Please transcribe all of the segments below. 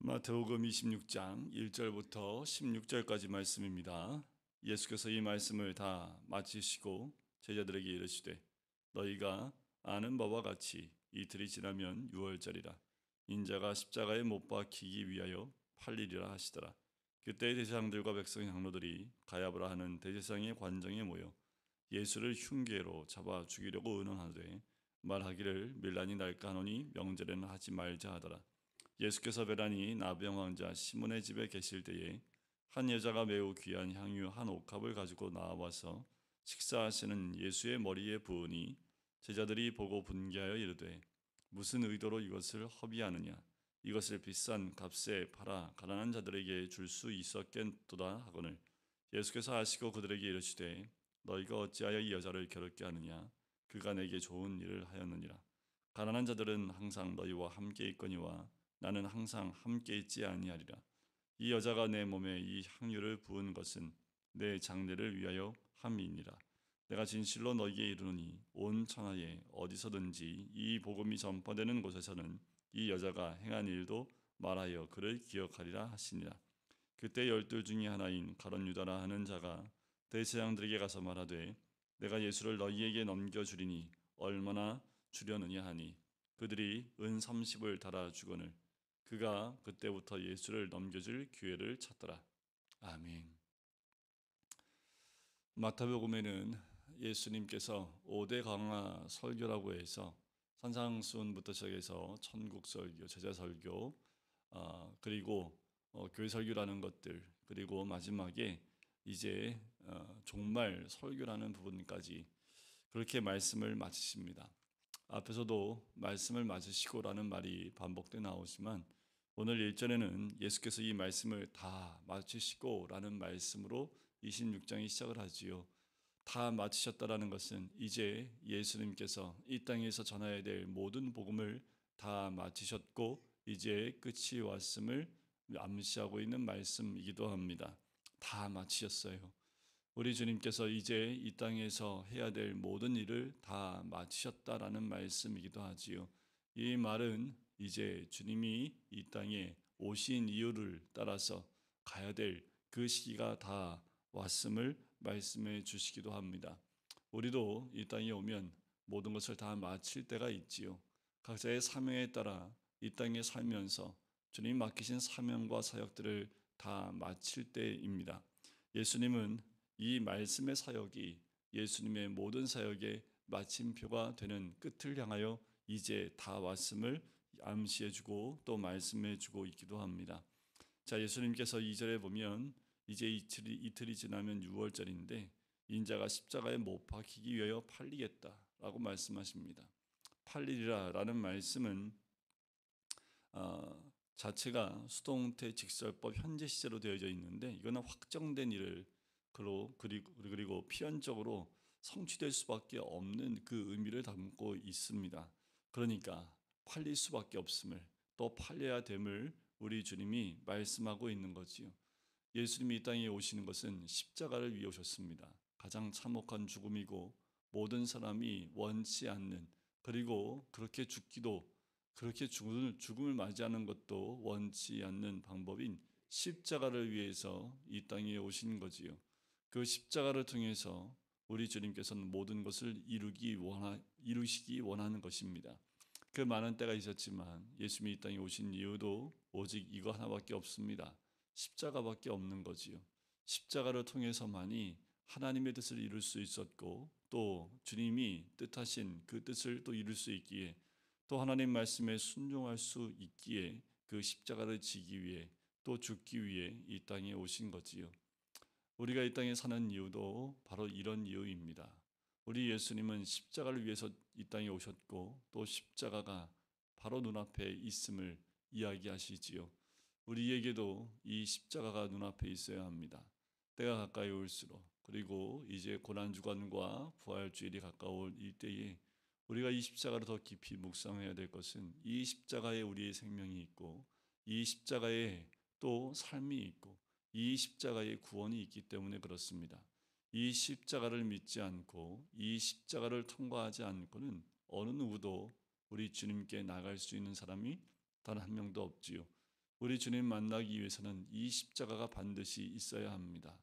마태복음 26장 1절부터 16절까지 말씀입니다. 예수께서 이 말씀을 다 마치시고 제자들에게 이르시되 너희가 아는 바와 같이 이틀이 지나면 유월절이라 인자가 십자가에 못 박히기 위하여 팔리리라 하시더라. 그때 대제사장들과 백성 장로들이 가야브라 하는 대제사장의 관정에 모여 예수를 흉계로 잡아 죽이려고 의논하되 말하기를 밀란이 날까 하노니 명절에는 하지 말자 하더라. 예수께서 베라니 나병 왕자 시몬의 집에 계실 때에 한 여자가 매우 귀한 향유 한 옥합을 가지고 나와서 식사하시는 예수의 머리에 부으니 제자들이 보고 분개하여 이르되 무슨 의도로 이것을 허비하느냐 이것을 비싼 값에 팔아 가난한 자들에게 줄 수 있었겠도다 하거늘 예수께서 아시고 그들에게 이르시되 너희가 어찌하여 이 여자를 괴롭게 하느냐 그가 내게 좋은 일을 하였느니라. 가난한 자들은 항상 너희와 함께 있거니와 나는 항상 함께 있지 아니하리라. 이 여자가 내 몸에 이 향유를 부은 것은 내 장례를 위하여 함이니라. 내가 진실로 너희에게 이르노니 온 천하에 어디서든지 이 복음이 전파되는 곳에서는 이 여자가 행한 일도 말하여 그를 기억하리라 하시니라. 그때 열둘 중에 하나인 가룟 유다라 하는 자가 대제사장들에게 가서 말하되 내가 예수를 너희에게 넘겨주리니 얼마나 주려느냐 하니 그들이 은 30을 달아 주거늘 그가 그때부터 예수를 넘겨줄 기회를 찾더라. 아멘. 마태복음에는 예수님께서 5대 강화 설교라고 해서 산상수훈부터 시작해서 천국 설교, 제자 설교, 그리고 교회 설교라는 것들, 그리고 마지막에 이제 종말 설교라는 부분까지 그렇게 말씀을 마치십니다. 앞에서도 말씀을 마치시고라는 말이 반복돼 나오지만 오늘 1절에는 예수께서 이 말씀을 다 마치시고라는 말씀으로 26장이 시작을 하지요. 다 마치셨다라는 것은 이제 예수님께서 이 땅에서 전해야 될 모든 복음을 다 마치셨고 이제 끝이 왔음을 암시하고 있는 말씀이기도 합니다. 다 마치셨어요. 우리 주님께서 이제 이 땅에서 해야 될 모든 일을 다 마치셨다라는 말씀이기도 하지요. 이 말은 이제 주님이 이 땅에 오신 이유를 따라서 가야 될 그 시기가 다 왔음을 말씀해 주시기도 합니다. 우리도 이 땅에 오면 모든 것을 다 마칠 때가 있지요. 각자의 사명에 따라 이 땅에 살면서 주님 맡기신 사명과 사역들을 다 마칠 때입니다. 예수님은 이 말씀의 사역이 예수님의 모든 사역의 마침표가 되는 끝을 향하여 이제 다 왔음을 암시해주고 또 말씀해주고 있기도 합니다. 자, 예수님께서 2절에 보면 이제 이틀이 지나면 6월절인데 인자가 십자가에 못 박히기 위하여 팔리겠다라고 말씀하십니다. 팔리리라 라는 말씀은 자체가 수동태 직설법 현재 시제로 되어져 있는데 이거는 확정된 일을 그리고 필연적으로 성취될 수밖에 없는 그 의미를 담고 있습니다. 그러니까 팔릴 수밖에 없음을 또 팔려야 됨을 우리 주님이 말씀하고 있는 거지요. 예수님이 이 땅에 오시는 것은 십자가를 위해 오셨습니다. 가장 참혹한 죽음이고 모든 사람이 원치 않는 그리고 그렇게 죽음을 맞이하는 것도 원치 않는 방법인 십자가를 위해서 이 땅에 오신 거지요. 그 십자가를 통해서 우리 주님께서는 모든 것을 이루시기 원하는 것입니다. 그 많은 때가 있었지만 예수님이 이 땅에 오신 이유도 오직 이거 하나밖에 없습니다. 십자가밖에 없는 거지요. 십자가를 통해서만이 하나님의 뜻을 이룰 수 있었고 또 주님이 뜻하신 그 뜻을 또 이룰 수 있기에 또 하나님 말씀에 순종할 수 있기에 그 십자가를 지기 위해 또 죽기 위해 이 땅에 오신 거지요. 우리가 이 땅에 사는 이유도 바로 이런 이유입니다. 우리 예수님은 십자가를 위해서 이 땅에 오셨고 또 십자가가 바로 눈앞에 있음을 이야기하시지요. 우리에게도 이 십자가가 눈앞에 있어야 합니다. 때가 가까이 올수록 그리고 이제 고난주간과 부활주일이 가까울 이때에 우리가 이 십자가를 더 깊이 묵상해야 될 것은 이 십자가에 우리의 생명이 있고 이 십자가에 또 삶이 있고 이 십자가에 구원이 있기 때문에 그렇습니다. 이 십자가를 믿지 않고 이 십자가를 통과하지 않고는 어느 누구도 우리 주님께 나갈 수 있는 사람이 단 한 명도 없지요. 우리 주님 만나기 위해서는 이 십자가가 반드시 있어야 합니다.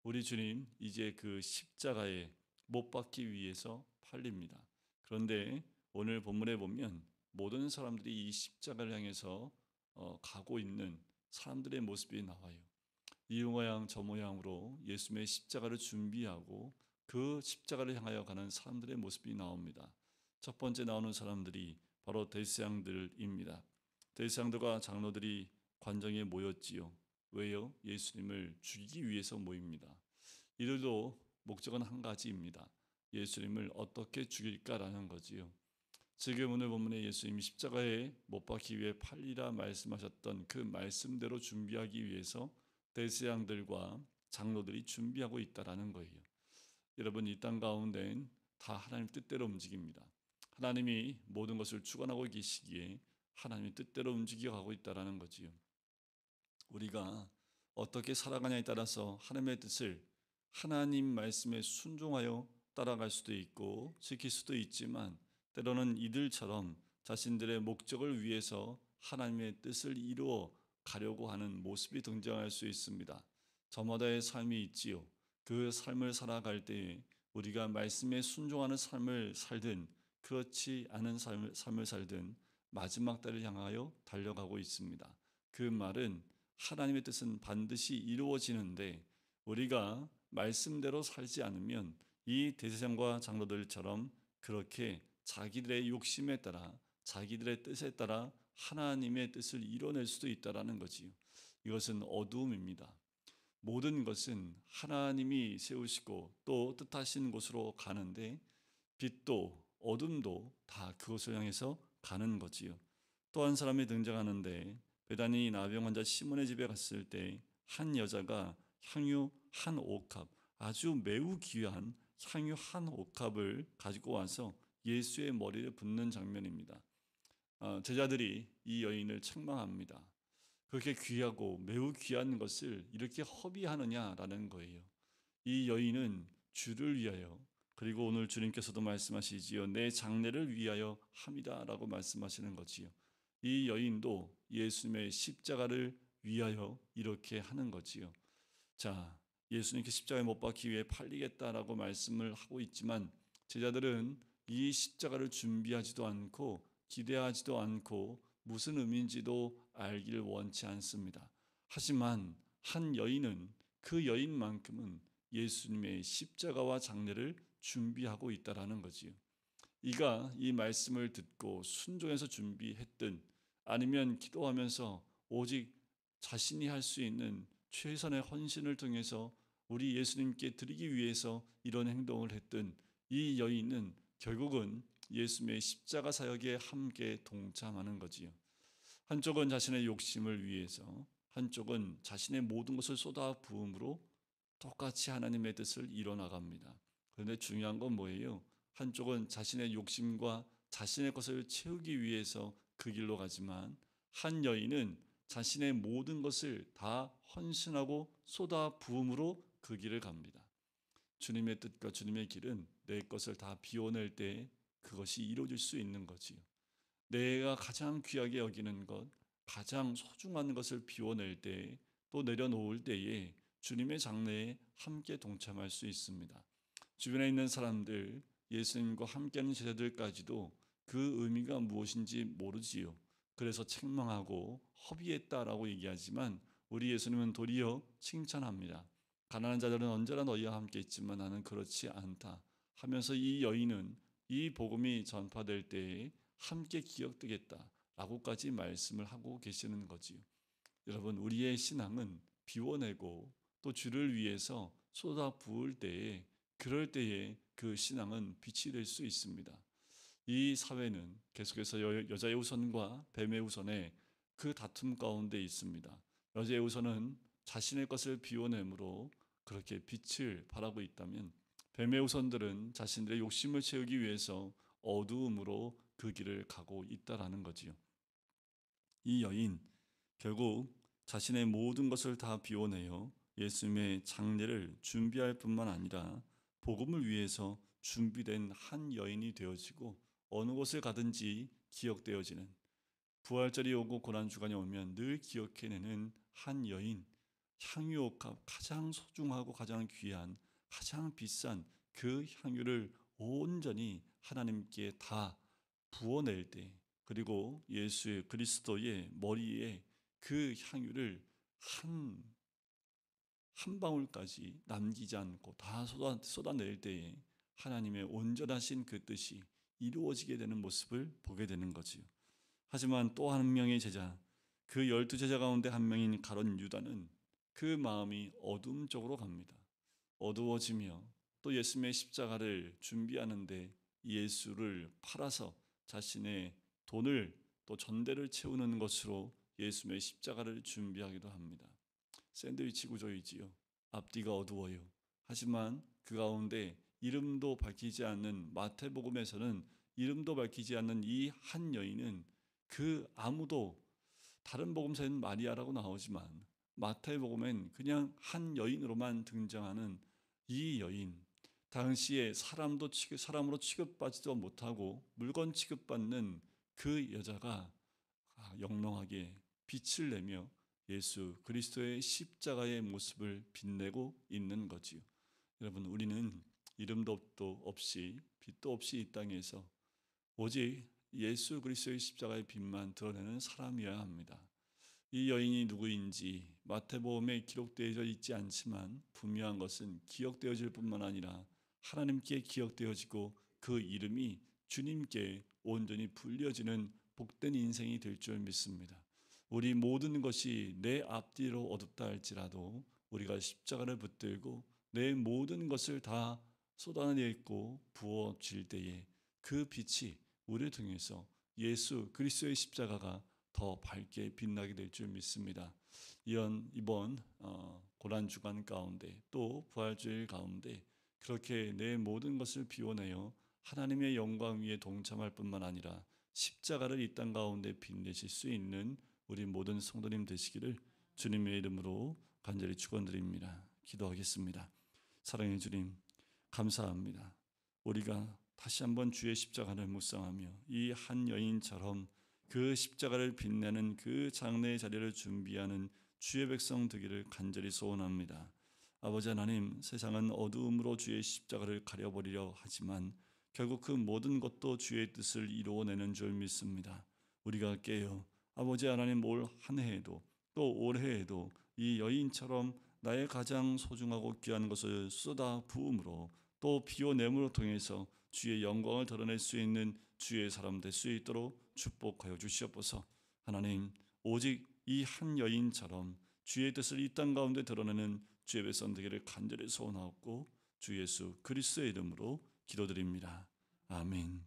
우리 주님 이제 그 십자가에 못 박기 위해서 팔립니다. 그런데 오늘 본문에 보면 모든 사람들이 이 십자가를 향해서 가고 있는 사람들의 모습이 나와요. 이 모양 저 모양으로 예수님의 십자가를 준비하고 그 십자가를 향하여 가는 사람들의 모습이 나옵니다. 첫 번째 나오는 사람들이 바로 대제사장들입니다. 대제사장들과 장로들이 관정에 모였지요. 왜요? 예수님을 죽이기 위해서 모입니다. 이들도 목적은 한 가지입니다. 예수님을 어떻게 죽일까라는 거지요. 지금 오늘 본문에 예수님이 십자가에 못 박기 위해 팔리라 말씀하셨던 그 말씀대로 준비하기 위해서 대제사장들과 장로들이 준비하고 있다라는 거예요. 여러분, 이 땅 가운데는 다 하나님 뜻대로 움직입니다. 하나님이 모든 것을 주관하고 계시기에 하나님의 뜻대로 움직여가고 있다라는 거지요. 우리가 어떻게 살아가냐에 따라서 하나님의 뜻을 하나님 말씀에 순종하여 따라갈 수도 있고 지킬 수도 있지만, 때로는 이들처럼 자신들의 목적을 위해서 하나님의 뜻을 이루어 가려고 하는 모습이 등장할 수 있습니다. 저마다의 삶이 있지요. 그 삶을 살아갈 때에 우리가 말씀에 순종하는 삶을 살든 그렇지 않은 삶을 살든 마지막 때를 향하여 달려가고 있습니다. 그 말은 하나님의 뜻은 반드시 이루어지는데 우리가 말씀대로 살지 않으면 이 대제사장과 장로들처럼 그렇게 자기들의 욕심에 따라 자기들의 뜻에 따라 하나님의 뜻을 이뤄낼 수도 있다라는 거지요. 이것은 어두움입니다. 모든 것은 하나님이 세우시고 또 뜻하신 곳으로 가는데 빛도 어둠도 다 그것을 향해서 가는 거지요. 또 한 사람이 등장하는데 베다니 나병 환자 시몬의 집에 갔을 때 한 여자가 향유 한 옥합, 아주 매우 귀한 향유 한 옥합을 가지고 와서 예수의 머리를 붓는 장면입니다. 제자들이 이 여인을 책망합니다. 그렇게 귀하고 매우 귀한 것을 이렇게 허비하느냐라는 거예요. 이 여인은 주를 위하여, 그리고 오늘 주님께서도 말씀하시지요. 내 장래를 위하여 함이다라고 말씀하시는 거지요. 이 여인도 예수님의 십자가를 위하여 이렇게 하는 거지요. 자, 예수님께 십자가에 못 박기 위해 팔리겠다라고 말씀을 하고 있지만 제자들은 이 십자가를 준비하지도 않고 기대하지도 않고 무슨 의미인지도 알기를 원치 않습니다. 하지만 한 여인은 그 여인만큼은 예수님의 십자가와 장례를 준비하고 있다라는 거지요. 이가 이 말씀을 듣고 순종해서 준비했든 아니면 기도하면서 오직 자신이 할 수 있는 최선의 헌신을 통해서 우리 예수님께 드리기 위해서 이런 행동을 했든 이 여인은 결국은 예수님의 십자가 사역에 함께 동참하는 거지요. 한쪽은 자신의 욕심을 위해서, 한쪽은 자신의 모든 것을 쏟아 부음으로 똑같이 하나님의 뜻을 이뤄나갑니다. 그런데 중요한 건 뭐예요? 한쪽은 자신의 욕심과 자신의 것을 채우기 위해서 그 길로 가지만 한 여인은 자신의 모든 것을 다 헌신하고 쏟아 부음으로 그 길을 갑니다. 주님의 뜻과 주님의 길은 내 것을 다 비워낼 때 그것이 이루어질 수 있는 거지요. 내가 가장 귀하게 여기는 것, 가장 소중한 것을 비워낼 때, 또 내려놓을 때에 주님의 장래에 함께 동참할 수 있습니다. 주변에 있는 사람들, 예수님과 함께하는 제자들까지도 그 의미가 무엇인지 모르지요. 그래서 책망하고 허비했다라고 얘기하지만 우리 예수님은 도리어 칭찬합니다. 가난한 자들은 언제나 너희와 함께 있지만 나는 그렇지 않다 하면서 이 여인은 이 복음이 전파될 때에 함께 기억되겠다라고까지 말씀을 하고 계시는 거지요. 여러분, 우리의 신앙은 비워내고 또 주를 위해서 쏟아 부을 때에, 그럴 때에 그 신앙은 빛이 될 수 있습니다. 이 사회는 계속해서 여자의 우선과 뱀의 우선의 그 다툼 가운데 있습니다. 여자의 우선은 자신의 것을 비워내므로 그렇게 빛을 발하고 있다면 뱀의 우선들은 자신들의 욕심을 채우기 위해서 어두움으로 그 길을 가고 있다라는 거지요. 이 여인 결국 자신의 모든 것을 다 비워내어 예수님의 장례를 준비할 뿐만 아니라 복음을 위해서 준비된 한 여인이 되어지고 어느 곳을 가든지 기억되어지는, 부활절이 오고 고난주간이 오면 늘 기억해내는 한 여인, 향유옥합, 가장 소중하고 가장 귀한 가장 비싼 그 향유를 온전히 하나님께 다 부어낼 때, 그리고 예수의 그리스도의 머리에 그 향유를 한 방울까지 남기지 않고 다 쏟아낼 때에 하나님의 온전하신 그 뜻이 이루어지게 되는 모습을 보게 되는 거지요. 하지만 또 한 명의 제자, 그 12제자 가운데 한 명인 가룟 유다는 그 마음이 어둠 쪽으로 갑니다. 어두워지며 또 예수님의 십자가를 준비하는데 예수를 팔아서 자신의 돈을 또 전대를 채우는 것으로 예수님의 십자가를 준비하기도 합니다. 샌드위치 구조이지요. 앞뒤가 어두워요. 하지만 그 가운데 이름도 밝히지 않는, 마태복음에서는 이름도 밝히지 않는 이 한 여인은 그 아무도, 다른 복음서에는 마리아라고 나오지만 마태복음엔 그냥 한 여인으로만 등장하는 이 여인, 당시에 사람으로 취급받지도 못하고 물건 취급받는 그 여자가 영롱하게 빛을 내며 예수 그리스도의 십자가의 모습을 빛내고 있는 거지요. 여러분, 우리는 이름도 없이 빛도 없이 이 땅에서 오직 예수 그리스도의 십자가의 빛만 드러내는 사람이어야 합니다. 이 여인이 누구인지 마태복음에 기록되어 있지 않지만 분명한 것은 기억되어질 뿐만 아니라 하나님께 기억되어지고 그 이름이 주님께 온전히 불려지는 복된 인생이 될 줄 믿습니다. 우리 모든 것이 내 앞뒤로 어둡다 할지라도 우리가 십자가를 붙들고 내 모든 것을 다 쏟아내고 부어질 때에 그 빛이 우리를 통해서 예수 그리스도의 십자가가 더 밝게 빛나게 될 줄 믿습니다. 이번 고난주간 가운데 또 부활주일 가운데 그렇게 내 모든 것을 비워내어 하나님의 영광 위에 동참할 뿐만 아니라 십자가를 이 땅 가운데 빛내실 수 있는 우리 모든 성도님 되시기를 주님의 이름으로 간절히 축원드립니다. 기도하겠습니다. 사랑의 주님, 감사합니다. 우리가 다시 한번 주의 십자가를 묵상하며 이 한 여인처럼 그 십자가를 빛내는 그 장래의 자리를 준비하는 주의 백성 되기를 간절히 소원합니다. 아버지 하나님, 세상은 어두움으로 주의 십자가를 가려버리려 하지만 결국 그 모든 것도 주의 뜻을 이루어내는 줄 믿습니다. 우리가 깨어 아버지 하나님, 올 한 해에도 또 올해에도 이 여인처럼 나의 가장 소중하고 귀한 것을 쏟아 부음으로 또 비워냄으로 통해서 주의 영광을 드러낼 수 있는 주의 사람 될 수 있도록 축복하여 주시옵소서. 하나님, 오직 이 한 여인처럼 주의 뜻을 이 땅 가운데 드러내는 주의 백성 되기를 간절히 소원하옵고 주 예수 그리스도의 이름으로 기도드립니다. 아멘.